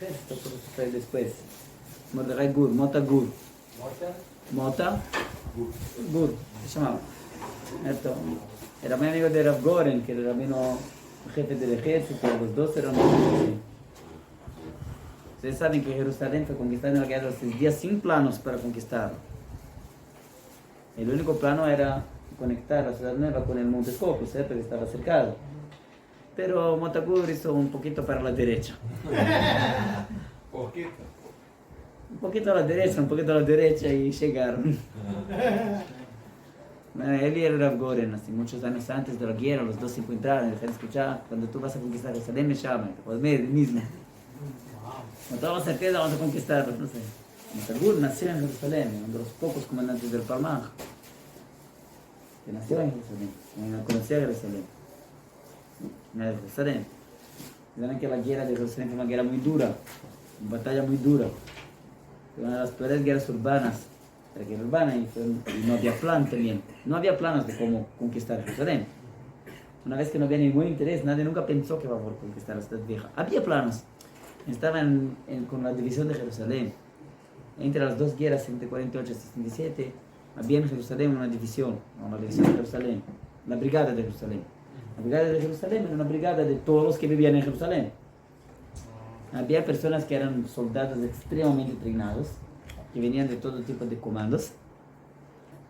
Esto fue después. Mordecai Gur, Mota Gur. Mota Gur, se llamaba. Esto. Era muy amigo de Rav Goren, que era el rabino jefe del ejército. Los dos eran amigos. Ustedes saben que Jerusalén fue conquistada en la guerra de los 6 días sin planos para conquistarlo. El único plano era conectar la ciudad nueva con el Monte Scopus, ¿cierto? Que estaba cercado. Pero Motagur hizo un poquito para la derecha. Poquito. Un poquito a la derecha y llegaron. Él y el Rav Goren, así, muchos años antes de la guerra, los dos se encontraron y dejaron escuchar, cuando tú vas a conquistar Jerusalén, me llaman, pues mismo. Con toda la certeza vamos a conquistarlo, no sé. Motagur nació en Jerusalén, uno de los pocos comandantes del Palmaj, que nació en Jerusalén, que conocía a Jerusalén. En Jerusalén. Saben que la guerra de Jerusalén fue una guerra muy dura, una batalla muy dura. Fue una de las peores guerras urbanas. La guerra urbana y no había plan también. No había planos de cómo conquistar Jerusalén. Una vez que no había ningún interés, nadie nunca pensó que iba a poder conquistar la ciudad vieja. Había planos. Estaban con la división de Jerusalén. Entre las dos guerras, entre 48 y 67, había en Jerusalén una división de Jerusalén, la brigada de Jerusalén. La brigada de Jerusalén era una brigada de todos los que vivían en Jerusalén. Había personas que eran soldados extremadamente entrenados, que venían de todo tipo de comandos.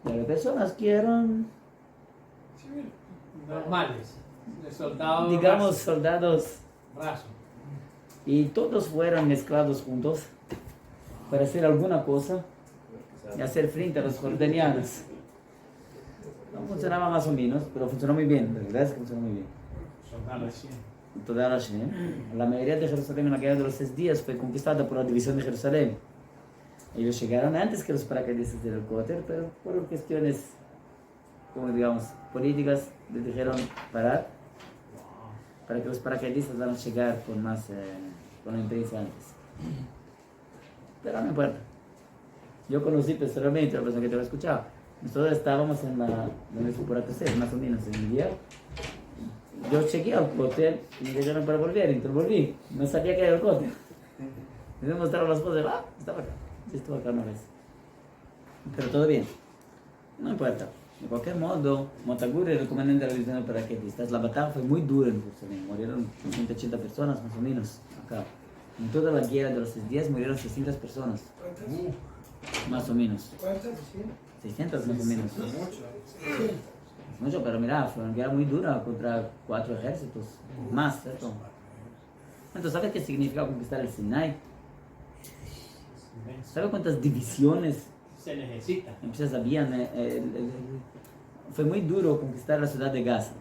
Y había personas que eran, normales, de soldados. digamos, soldados. Raso. Y todos fueron mezclados juntos para hacer alguna cosa y hacer frente a los jordanianos. No funcionaba más o menos, pero funcionó muy bien. La verdad es que funcionó muy bien. Toda la mayoría de Jerusalén en la guerra de los 6 días fue conquistada por la división de Jerusalén. Ellos llegaron antes que los paracaidistas del Kotel, pero por cuestiones, como digamos, políticas, les dijeron parar para que los paracaidistas van a llegar con más, con la experiencia antes. Pero no importa. Yo conocí personalmente a la persona que te lo escuchaba. Nosotros estábamos en donde fue por ATC, más o menos en el día. Yo chequeé al hotel y me dijeron para volver, entonces volví. No sabía que era el hotel. Me mostraron las fotos, estaba acá. Sí, estuvo acá una vez. Pero todo bien. No importa. De cualquier modo, Motagur era el comandante de la división de paracaidistas. La batalla fue muy dura en Jerusalén. Murieron 180 personas más o menos acá. En toda la guerra de los 6 días murieron 600 personas. Más o menos. ¿Cuántas? 600 más o menos. Es mucho, pero mira, fue una guerra muy dura contra 4 ejércitos. Más, ¿cierto? Entonces, ¿sabes qué significa conquistar el Sinai? ¿Sabes cuántas divisiones Se necesita. empresas habían? Fue muy duro conquistar la ciudad de Gaza.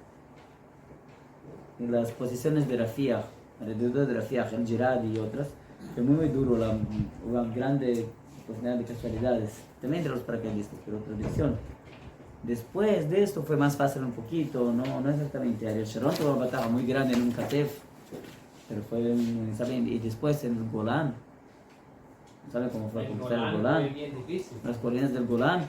Y las posiciones de Rafia, alrededor de Rafia, El Girard y otras, fue muy duro, una grande posibilidad de casualidades, también entre los paracaidistas, pero otra división. Después de esto fue más fácil un poquito, no exactamente. Ariel Sharon tuvo una batalla muy grande en un Katef, pero fue, ¿saben? Y después en el Golán. ¿Saben cómo fue conquistar el Golán? Fue bien difícil. Las colinas del Golán.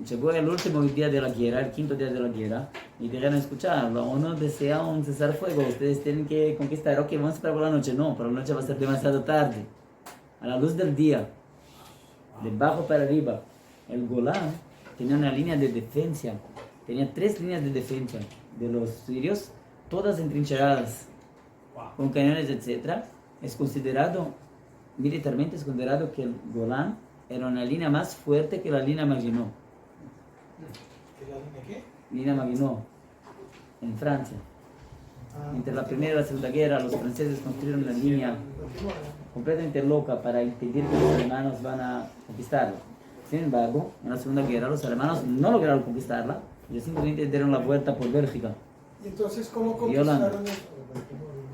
Llegó el último día de la guerra, el 5.º día de la guerra, y dijeron, escuchar, la ONU desea un cesar fuego, ustedes tienen que conquistar. Ok, vamos a esperar por la noche. No, por la noche va a ser demasiado tarde. A la luz del día, de abajo para arriba, el Golán tenía una línea de defensa, tenía 3 líneas de defensa de los sirios, todas entrincheradas, con cañones, etc. Es considerado, militarmente es considerado que el Golán era una línea más fuerte que la línea Maginot. ¿Qué la línea qué? Línea Maginot, en Francia. Entre la primera y la segunda guerra, los franceses construyeron una línea completamente loca para impedir que los alemanes van a conquistarla. Sin embargo, en la segunda guerra los alemanes no lograron conquistarla, ellos simplemente dieron la vuelta por Bélgica. ¿Y entonces cómo Y Holanda. conquistaron eso?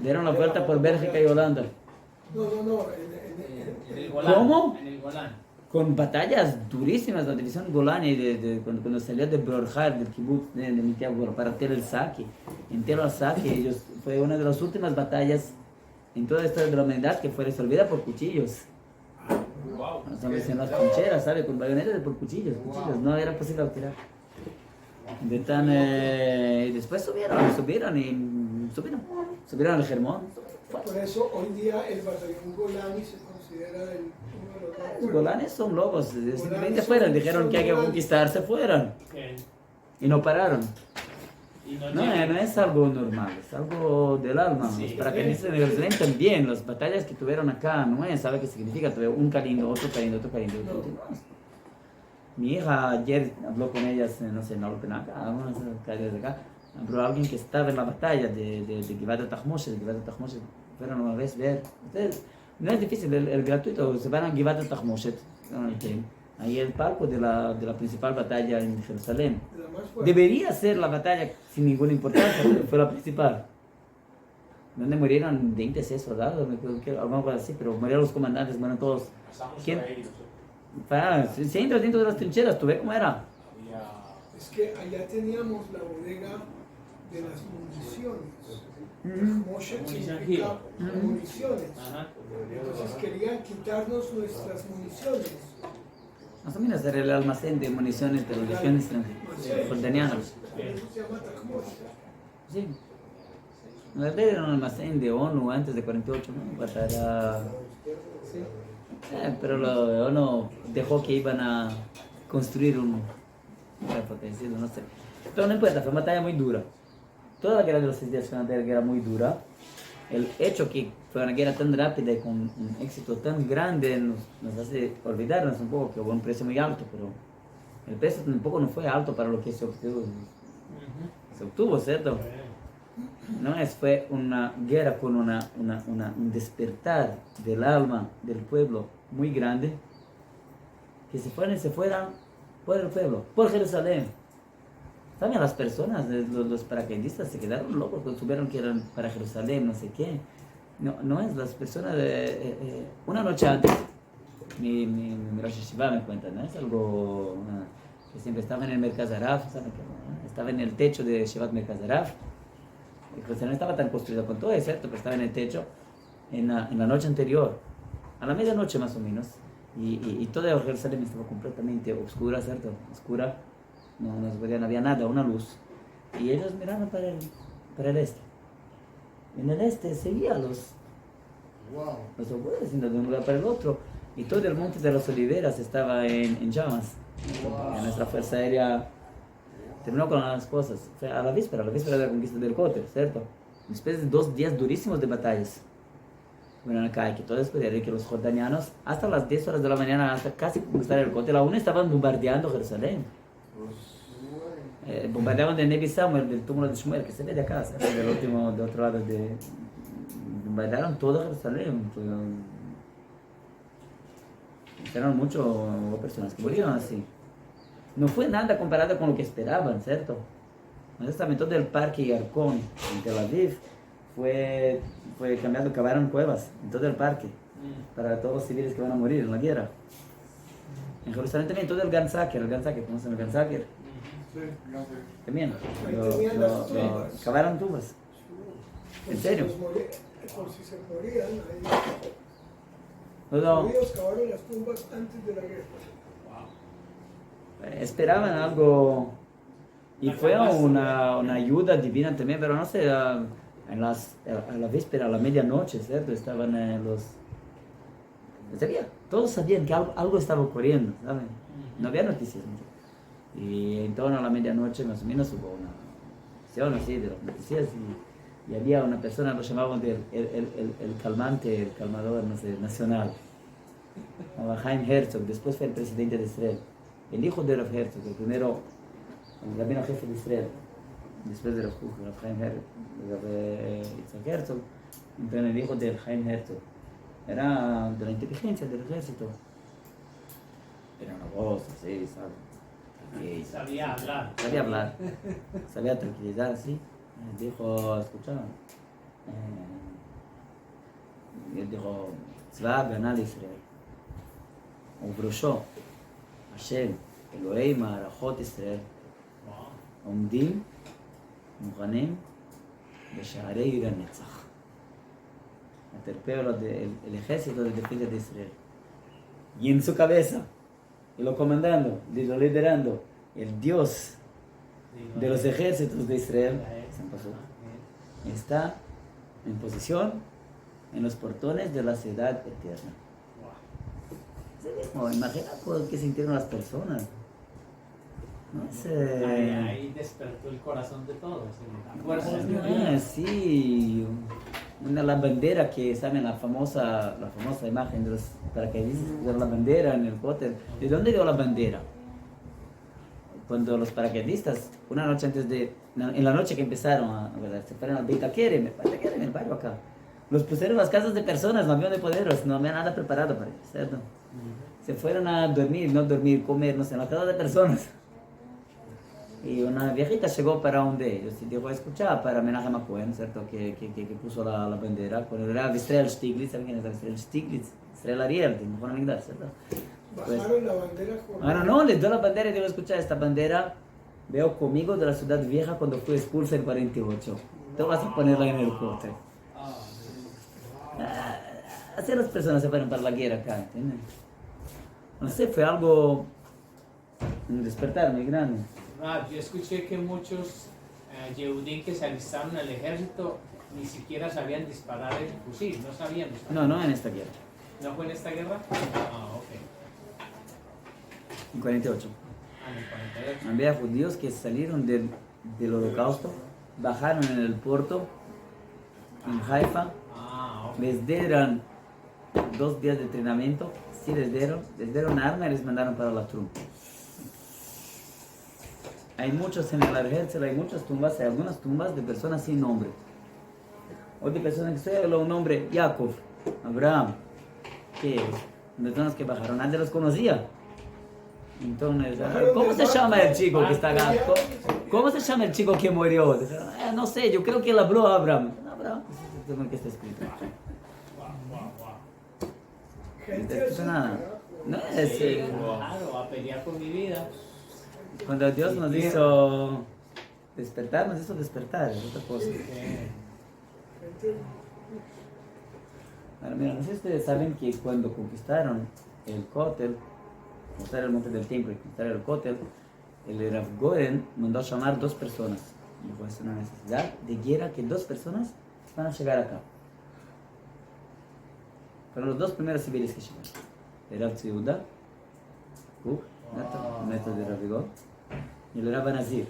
Dieron la vuelta por Bélgica y Holanda. No. En el Golán. ¿Cómo? En el Golán. Con batallas durísimas, la división Golani, cuando salió de Brorjar, del kibbutz de Mitiabur, para Tel el Saque. En Tel el Saque, ellos, fue una de las últimas batallas en toda la historia de la humanidad que fue resolvida por cuchillos. Wow. En las trincheras, ¿sabes? Con bayonetas por cuchillos. No era posible tirar. Y después subieron al Hermón. Por eso hoy día el batallón Golani se considera uno de los más Los fuertes. golanes son locos, simplemente son- fueron, dijeron que hay que son conquistar, se fueron Que- y no pararon. y no No, tiene- no es algo normal, es algo del alma. Sí. Los paracaidistas de Jerusalén también, las batallas que tuvieron acá, no es, ¿sabe qué significa? Tuve un calindo, otro calindo, otro calindo. No. No. Mi hija ayer habló con ellas, no sé, en Alpenaca, algunas calles de acá, habló alguien que estaba en la batalla de Givat Tachmoshet, de Givat Tachmoshet. Fueron una vez ver. Ustedes, no es difícil, el gratuito, se van a Givat Tachmoshet, ahí el palco de la principal batalla en Jerusalén. De la más fuerte. Debería ser la batalla sin ninguna importancia, pero fue la principal. Donde murieron 26 soldados, me acuerdo que alguna cosa así, pero murieron los comandantes, murieron todos. Pasamos ¿Quién? por ahí nosotros. Si entras dentro de las trincheras, ¿tú ves cómo era? Había... Es que allá teníamos la bodega de las municiones. Moshe Munición significa Ujú. municiones. Ajá. Entonces querían quitarnos nuestras municiones. Más o menos era el almacén de municiones de las legiones jordanianas. Por eso se llama Tachmoshet. Sí. En realidad era un almacén de ONU antes de 48, ¿no? Era... Sí. pero lo de ONU dejó que iban a construir un potencial, no sé. Pero no importa, fue una batalla muy dura. Toda la guerra de los 6 días fue una guerra muy dura. El hecho que fue una guerra tan rápida y con un éxito tan grande nos hace olvidarnos un poco que hubo un precio muy alto, pero el precio tampoco no fue alto para lo que se obtuvo. Se obtuvo, ¿cierto? No es, fue una guerra con un despertar del alma del pueblo muy grande, que se fueran por el pueblo, por Jerusalén. ¿Saben? Las personas, los paracaidistas se quedaron locos cuando supieron que eran para Jerusalén, no sé qué. No es, las personas, una noche antes, mi Rosh Hashiva me cuenta, ¿no? Es algo que siempre estaba en el Merkaz Araf, ¿saben? Estaba en el techo de Shevat Merkaz Araf. Jerusalén no estaba tan construido con todo, es cierto, pero estaba en el techo en la noche anterior, a la medianoche más o menos, y toda Jerusalén estaba completamente oscura, ¿cierto? Oscura, no se podía, no había nada, una luz, y ellos miraron para el este. En el este seguían los obues yendo de un lugar para el otro, y todo el monte de las Oliveras estaba en llamas. Y nuestra fuerza aérea terminó con las cosas. Fue a la víspera de la conquista del Kotel, ¿cierto? Después de 2 días durísimos de batallas. Bueno, acá hay que todo descubrir que los jordanianos, hasta las 10 horas de la mañana, hasta casi conquistar el Kotel, aún estaban bombardeando Jerusalén. Bombardeaban de Nevi Samuel, del túmulo de Shmuel, que se ve de acá, ¿sabes? De otro lado. Bombardearon todo Jerusalén. Eran muchas personas que murieron así. No fue nada comparado con lo que esperaban, ¿cierto? Honestamente, todo el parque Yarkon en Tel Aviv fue cambiado, cavaron cuevas en todo el parque para todos los civiles que van a morir en la guerra. En Jerusalén también todo el Gansaker, ¿conocen el Gansaker? También, cavaron tumbas. ¿En serio? Por si se morían, No, los judíos cavaron las tumbas antes de la guerra. esperaban algo y fue una ayuda divina también, pero no sé, a la víspera, a la medianoche, ¿cierto? Estaban todos sabían que algo estaba ocurriendo, ¿saben? No había noticias. Y en torno a la medianoche más o menos hubo una sesión así de las noticias y había una persona, lo llamaban el calmante, el calmador, no sé, nacional. Chaim Herzog, después fue el presidente de Israel. El hijo de Rav Herzog, el primero, el rabino jefe de Israel, después de Rav Chaim Herzog, entonces el hijo de Chaim Herzog, era de la inteligencia del ejército. Era una voz así, ¿sabes? Sabía hablar. Sabía hablar, sabía tranquilizar, así. Dijo, escucha, él dijo, צבא ההגנה לישראל, ובראשו השם, אלוהי מערכות ישראל, עומדים, מוכנים, בשערי עיר הנצח. Aterpeo el ejército de defensa de Israel. Y en su cabeza, y lo comandando, y lo liderando, el Dios de los ejércitos de Israel, está en posición en los portones de la ciudad eterna. Imagina qué sintieron las personas. No sé. Ahí despertó el corazón de todos. La fuerza de Dios. Sí. La bandera que, ¿saben? La famosa imagen de los paracaidistas, de la bandera en el cóctel. ¿De dónde dio la bandera? Cuando los paracaidistas, una noche antes en la noche que empezaron, se fueron al Beit Kerem, el barrio acá. Los pusieron en las casas de personas, no había de poderos, no había nada preparado para ellos, ¿cierto? Se fueron a dormir, comer, no sé, en la casa de personas. Y una viejita llegó para uno de ellos y dijo, escucha, para Menachem Cohen, ¿cierto? Que puso la bandera, cuando era Israel Stiglitz, ¿saben quién es Israel Stiglitz? Israel Ariel, de Mejor Amigdal, ¿cierto? Bajaron la bandera con... No, les dio la bandera y digo, escucha, esta bandera veo conmigo de la ciudad vieja cuando fui expulsa en 48. Tú vas a ponerla en el coche. Así las personas se fueron para la guerra acá, ¿entiendes? No sé, fue algo, un despertar muy grande. Yo escuché que muchos Yehudim que se alistaron al ejército ni siquiera sabían disparar el fusil, no sabían disparar. No en esta guerra. ¿No fue en esta guerra? Ok. En 48. En el 48. Había judíos que salieron del holocausto, bajaron en el puerto, en Haifa, Ok. les dieron 2 días de entrenamiento, sí les dieron arma y les mandaron para la tumba. Hay muchos en el ejército, hay muchas tumbas, hay algunas tumbas de personas sin nombre. Otra persona que solo un nombre, Jacob, Abraham, que personas que bajaron, nadie los conocía. Entonces, ¿cómo se llama el chico que está acá? ¿Cómo se llama el chico que murió? No sé, yo creo que él habló a Abraham. Abraham, es lo que está escrito. No es... Claro, a pelear por mi vida. Cuando Dios nos hizo despertar, es otra cosa. Bueno, mira, no sé si ustedes saben que cuando conquistaron el Kotel, conquistar el monte del templo y conquistar el Kotel, el Rav Goren mandó a llamar 2 personas. Dijo, es una necesidad de guerra que 2 personas van a llegar acá. Fueron los 2 primeros civiles que llegaron. El Rav Tzviuda, neto de Rav Igor, y el Rav Nazir,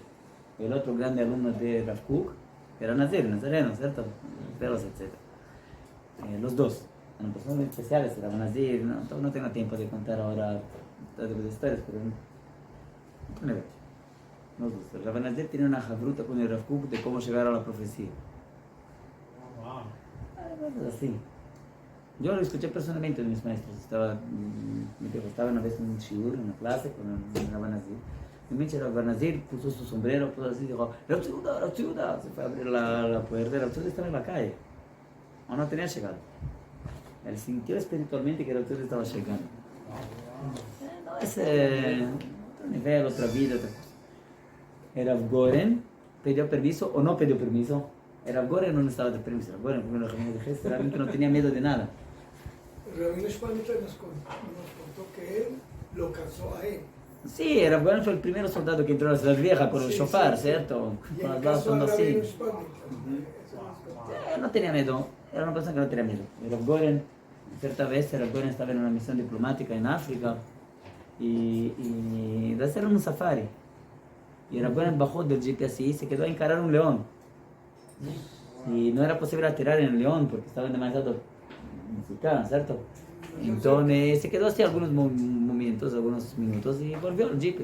el otro grande alumno de Rav Kook, que era nazareno, ¿cierto? Pelos, etc. Los 2. Eran personas muy especiales, el Rav Nazir, no tengo tiempo de contar ahora las historias, pero no me los 2. El Rav Nazir tiene una jabruta con el Rav Kook de cómo llegar a la profecía. Así. Yo lo escuché personalmente de mis maestros. Estaba una vez en un shiur, en una clase con el Rav Nazir. Y me dice, Rav Nazir puso su sombrero, puso así, dijo, Rav Tzviuda. Se fue a abrir la puerta, Rav Tzviuda estaba en la calle. O no tenía llegado. Él sintió espiritualmente que Rav Tzviuda estaba llegando. No es otro nivel, otra vida, otra cosa. El Rav Goren pidió permiso o no pidió permiso. El Rav Goren no necesitaba de permiso. El Rav Goren, porque realmente no tenía miedo de nada. Rabino Shpanita nos contó que él lo casó a él. Sí, el Rav Goren fue el primer soldado que entró a la ciudad vieja con el shofar, ¿cierto? Con las balas son así. No tenía miedo, era una persona que no tenía miedo. El Rav Goren, cierta vez, el Rav Goren estaba en una misión diplomática en África y de hacer un safari. Y el Rav Goren bajó del jeep así y se quedó a encarar un león. Y no era posible atirar en el león porque estaban demasiado musicados, ¿cierto? Entonces se quedó así algunos momentos, algunos minutos y volvió al jeep.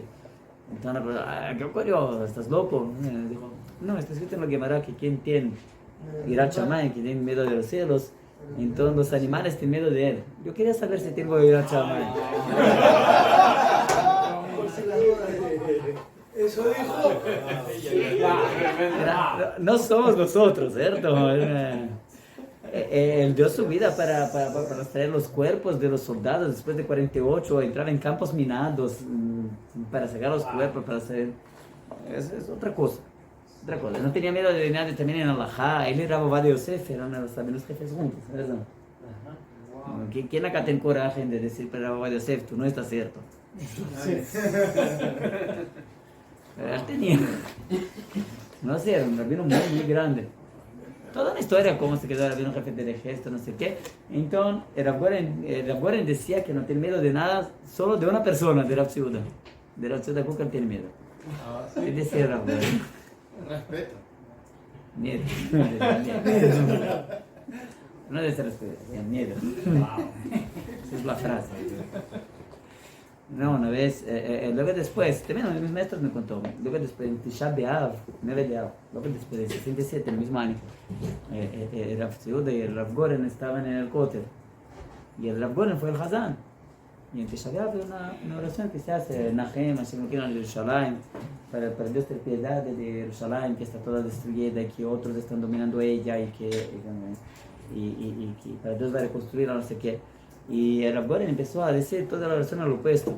Entonces, ¿qué ocurrió? ¿Estás loco? Dijo, no, está escrito en la Gemara que quien tiene Irat Shamayim, que tiene miedo de los cielos, entonces los animales tienen miedo de él. Yo quería saber si tengo Irat Shamayim. Eso dijo. No somos nosotros, ¿cierto? Él dio su vida para extraer los cuerpos de los soldados después de 48, entrar en campos minados para sacar los cuerpos, para hacer... Es otra cosa. No tenía miedo de nadie también en Alajá. Él y Rav Ovadia Yosef eran también los jefes juntos, ¿verdad? ¿Quién acá tiene coraje de decir para Rav Ovadia Yosef, tú no estás cierto? Él tenía... No sé, era un rabino muy, muy grande. Toda una historia, cómo se quedó, había un jefe del ejército, no sé qué. Entonces, Rav Goren decía que no tiene miedo de nada, solo de una persona, de la ciudad. De la ciudad Kukar tiene miedo. ¿Qué decía Rav Goren? Respeto. Miedo. No debe ser respeto, miedo. Esa es la frase. No, una vez, luego después, también mis maestros me contó, luego después, en Tisha B'Av, 9 de Av, luego después de 67, el mismo año, el Rav Tzeuda y el Rav Goren estaban en el Kotel, y el Rav Goren fue el Hazán, y en Tisha B'Av hay una oración que se hace, Nahem, Hashem Elokeinu al Yerushalayim, para Dios tener piedad de Yerushalayim, que está toda destruida, y que otros están dominando ella, y que para Dios va a reconstruir, no sé qué. Y el Rav Goren empezó a decir toda la oración al opuesto.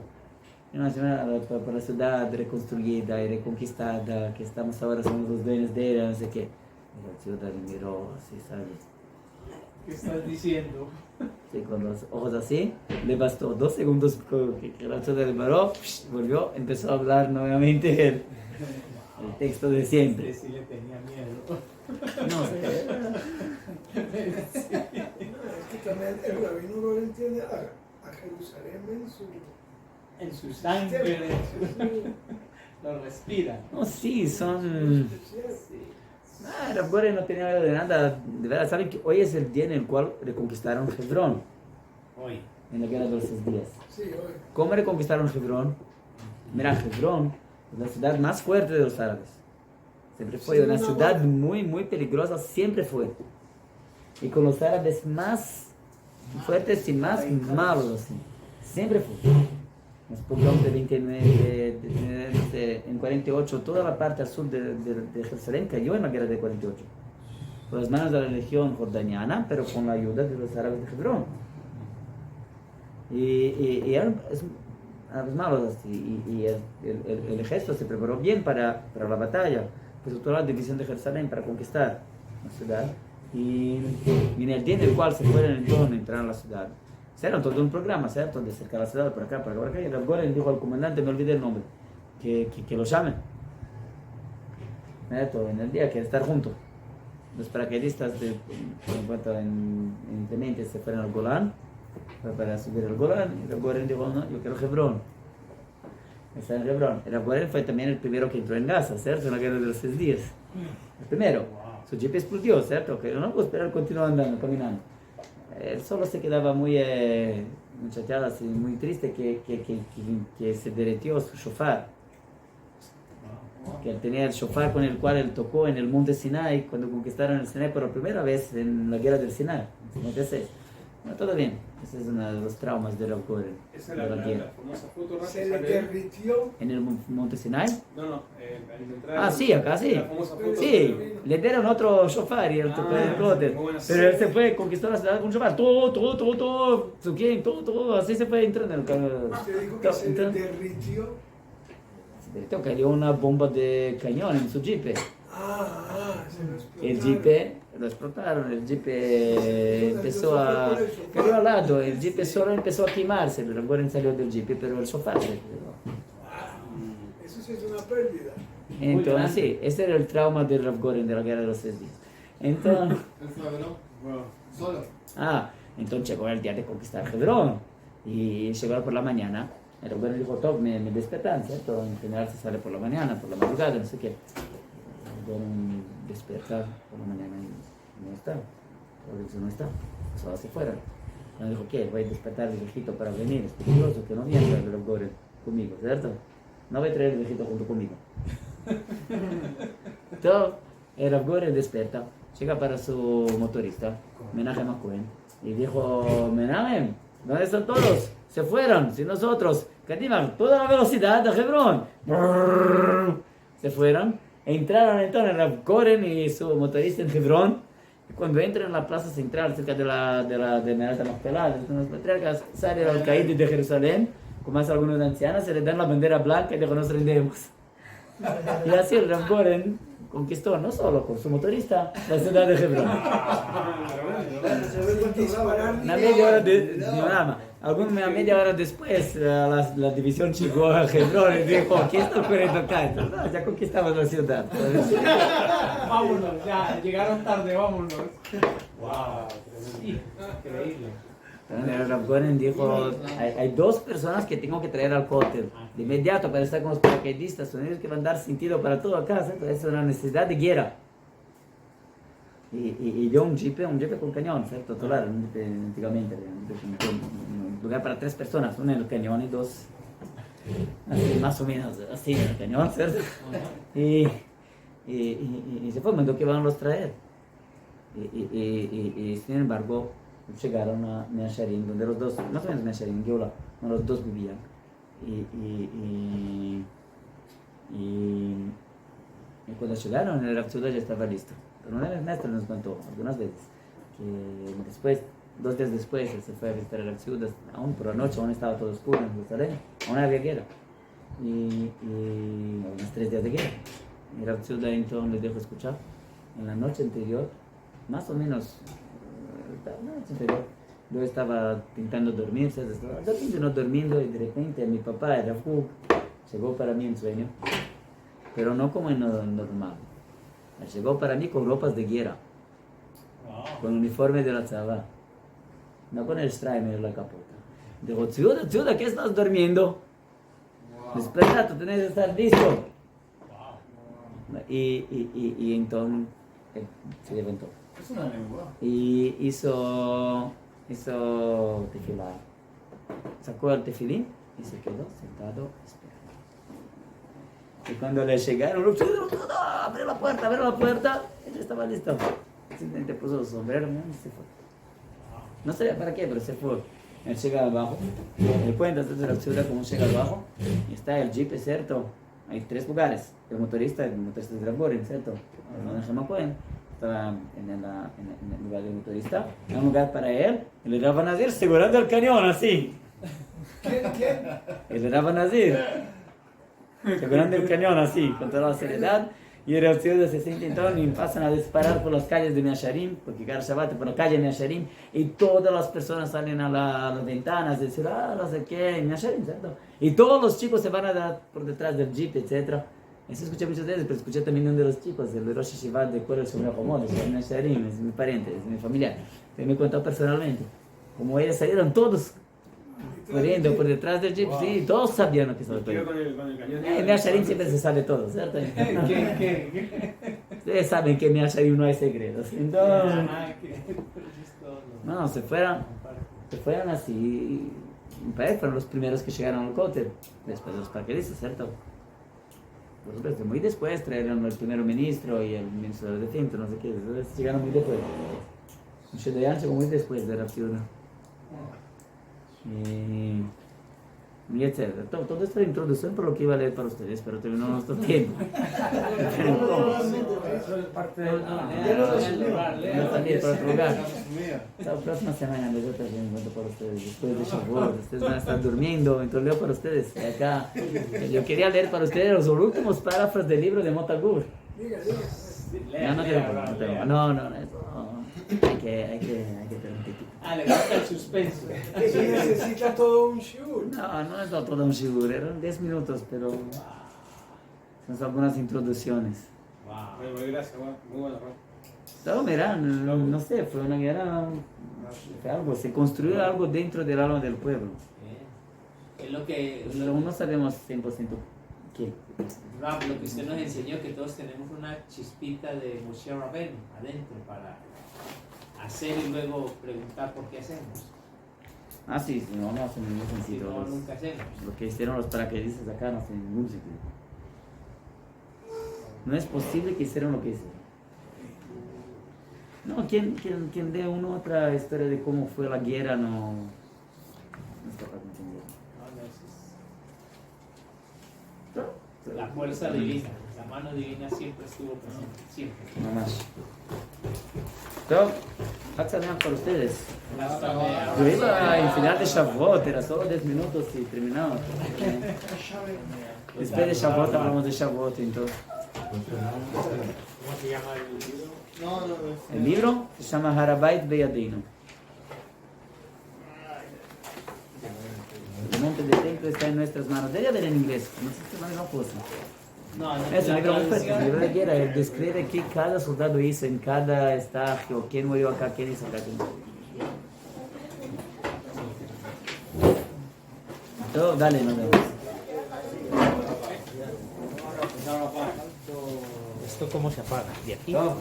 Para la ciudad reconstruida y reconquistada, que estamos ahora, somos los dueños de ella, no sé qué. Y la ciudad le miró así, ¿sabes? ¿Qué estás diciendo? Sí, con los ojos así, le bastó 2 segundos que la ciudad le paró, volvió, empezó a hablar nuevamente el texto de siempre. Sí le tenía miedo. No sé. Es que también el rabino no entiende a Jerusalén En su sangre, lo respira. No, sí, son... Rav Goren no tenía miedo de nada. De verdad, saben que hoy es el día en el cual reconquistaron Hebrón. Hoy. En la guerra de los 6 días. Sí, hoy. ¿Cómo reconquistaron Hebrón? Mira, Hebrón es la ciudad más fuerte de los árabes. Siempre fue una ciudad muy, muy peligrosa, siempre fue. Y con los árabes más fuertes y más malos, así. Siempre fue. Los pogroms de 29, en 48, toda la parte al sur de Jerusalén cayó en la guerra de 48. Por las manos de la legión jordaniana, pero con la ayuda de los árabes de Hebrón. Y eran árabes malos así. Y el ejército se preparó bien para la batalla. Pues toda la división de Jerusalén para conquistar la ciudad. Y en el día en el cual se fueron entonces a entrar a la ciudad, hicieron todo un programa, ¿cierto? De cercar la ciudad por acá, por acá, por acá. Y Rav Goren dijo al comandante, me olvidé el nombre, que lo llamen. ¿Cierto? En el día que estar juntos. Los paracaidistas en Teniente se fueron al Golán, para subir al Golán. Y Rav Goren dijo, no, yo quiero Hebrón. Está en Hebrón. El Rav Goren fue también el primero que entró en Gaza, ¿cierto? En la guerra de los 6 días. El primero. Su jeep explodió, ¿cierto? Que no pudo esperar, continuó andando, caminando. Él solo se quedaba muy muchachado, así, muy triste que se derretió su shofar. Que él tenía el shofar con el cual él tocó en el monte Sinai, cuando conquistaron el Sinai por primera vez en la guerra del Sinai, en 56. Bueno, todo bien. Ese es uno de los traumas de Rav Goren. Esa es la famosa foto, ¿no? Se le derritió. ¿En el monte Sinai? No, al entrar. Sí, acá sí. La famosa foto. Sí, le dieron otro shofar y él tocó el clóter. Pero él se fue, conquistó la ciudad con shofar. Todo, todo. Así se fue entrando en el carro. Usted dijo que se le derritió. Se derritió, cayó una bomba de cañón en su jeep. Se lo explotaron. El jeep lo explotaron, el jeep empezó a... cayó al lado, el jeep solo empezó a quemarse, pero Rav Goren salió del jeep, pero el shofar se quedó. Eso sí es una pérdida. Entonces, sí, ese era el trauma de Rav Goren de la guerra de los 6 días. Entonces... Solo. Entonces llegó el día de conquistar Hebrón. Y llegó por la mañana. El Rav Goren dijo, Top, me despertan, ¿cierto? En general se sale por la mañana, por la madrugada, no sé qué. Rav Goren despertar por la mañana y no está. No está. Solo se fueron. Entonces dijo, ¿qué? Voy a despertar al viejito para venir. Es peligroso que no venga el Rav Goren conmigo, ¿cierto? No voy a traer el viejito junto conmigo. Entonces, el Rav Goren despierta, llega para su motorista, Menachem Cohen, y dijo, Menachem, ¿dónde están todos? Se fueron, sin nosotros. Kadima, toda la velocidad de Hebrón. Se fueron, entraron entonces el Rav Goren y su motorista en Hebrón. Y cuando entran en la plaza central, cerca de Menachem Machpelah, de las patriarcas, sale el alcaide de Jerusalén, con más algunos ancianos, se les dan la bandera blanca y dijo, nos rendemos. Y así el Rav Goren conquistó, no solo con su motorista, la ciudad de Hebrón. Una media hora de diorama. Alguna media hora después, la división llegó a Hebrón y dijo, ¿qué está ocurriendo acá? Entonces, no, ya conquistamos la ciudad. Vámonos, ya, llegaron tarde, vámonos. Wow, sí, increíble. Entonces, el Rav Goren dijo, hay dos personas que tengo que traer al cóctel de inmediato para estar con los paracaidistas, son ellos que van a dar sentido para todo acá, ¿cierto? Es una necesidad de guerra. Y yo un jeep con cañón, ¿cierto? Total, un jeep antiguamente, un lugar para 3 personas, uno en el cañón y 2, así, más o menos, así en el cañón, ¿cierto? Y se fue, mandó que van a los traer. Y sin embargo, llegaron a Measharim, donde los dos, más o menos Measharim, Geula, donde los dos vivían. Y cuando llegaron, el Rav Tzudá ya estaba listo. Pero una vez maestro nos contó algunas veces que después, 2 días después, él se fue a visitar el Rav Tzudá, aún por la noche, aún estaba todo oscuro en Jerusalén, aún había guerra. Y unos 3 días de guerra. Y el Rav Tzudá entonces les dejó escuchar. En la noche anterior, más o menos, yo estaba intentando dormir, estaba durmiendo y de repente mi papá, el Rav Hug, llegó para mí en sueño, pero no como en lo normal. Llegó para mí con ropas de guerra, con uniforme de la tzavá, no con el strimer en la capota. Dijo, Tzudá, ¿qué estás durmiendo? Desperta, tú tienes que estar listo. Y entonces se levantó. Es una lengua. Y hizo tefilá. Sacó el tefilín y se quedó sentado esperando. Y cuando le llegaron, abre la puerta, él estaba listo. Simplemente puso el sombrero y se fue. No sabía para qué, pero se fue. Él llega abajo, él cuenta desde la ciudad cómo llega abajo, y está el jeep, ¿cierto? Hay 3 lugares, el motorista de Rav Goren, ¿cierto? El Neshama Cohen estaba en el lugar del motorista, hay un lugar para él, y el Rav Nazir segurando el cañón, así. ¿Quién? El Rav Nazir segurando el cañón, así, con toda la seriedad. Y el Rav Tzudá se siente entonces y pasan a disparar por las calles de Measharim, porque cada Shabbat por la calle de Measharim, y todas las personas salen a las ventanas y dicen, no sé qué, Measharim, ¿cierto? Y todos los chicos se van a dar por detrás del jeep, etc. Eso escuché muchas veces, pero escuché también uno de los chicos, el de Rosh Hashivat de Korel Shomrei Hamot, es Measharim, es mi pariente, es mi familiar. Él me contó personalmente, como ellos salieron todos corriendo por detrás del jeep, sí, todos sabían lo que estaba pasando. Con el cañón. En Measharim siempre se sabe todo, ¿cierto? ¿Qué? Ustedes saben que en Measharim no hay secretos. Entonces, no, se fueron así. Me parece fueron los primeros que llegaron al cóctel, después de los paracaidistas, ¿cierto? Por supuesto, muy después trajeron el primer ministro y el ministro de Defensa, no sé qué, llegaron muy después. Un Shedayan llegó muy después de Rav Tzudá. Y etcétera. Todo esto es introducción por lo que iba a leer para ustedes, pero terminó nuestro tiempo. No salir para otro lugar. La próxima semana les voy a traer un encuentro para ustedes. Después de Shavuot, ustedes van a estar durmiendo, entonces leo para ustedes. Acá, yo quería leer para ustedes los últimos párrafos del libro de Mota Gur. No tengo. No. Hay que tener un poquito. Le gusta el suspenso. Eso necesita todo un shiur. No es todo un shiur, eran 10 minutos, pero son algunas introducciones. Bueno, gracias, muy bueno. No, mira, no sé, fue una guerra, fue algo, se construyó algo dentro del alma del pueblo. Es lo que... Pero no sabemos 100% qué. Lo que usted nos enseñó, que todos tenemos una chispita de Moshe Rabbeinu adentro para hacer y luego preguntar por qué hacemos. Sí, no hace ningún Si sentido. no, nunca hacemos. Lo que hicieron los paracaidistas acá no hace ningún sentido. No es posible que hicieron lo que hicieron. No, quien dé una otra historia de cómo fue la guerra no es capaz de entender. La fuerza divina, la mano divina siempre estuvo presente, siempre. No más. Entonces, Hatzaneach para ustedes. Yo iba en final de Shavuot, era solo 10 minutos y terminamos. Después de Shavuot hablamos de Shavuot, entonces. ¿Cómo se llama el libro? No. El libro se llama Harabait Beyadinu. momento está en nuestras manos. Debe haber en inglés, no sé si es la misma cosa. No, Es un la libro muy fuerte, traducción- el libro de guerra, él describe qué cada soldado hizo en cada estadio, quién murió acá, quién hizo acá. Todo, dale, nos vemos. ¿Esto cómo se apaga? ¿De aquí? Todo,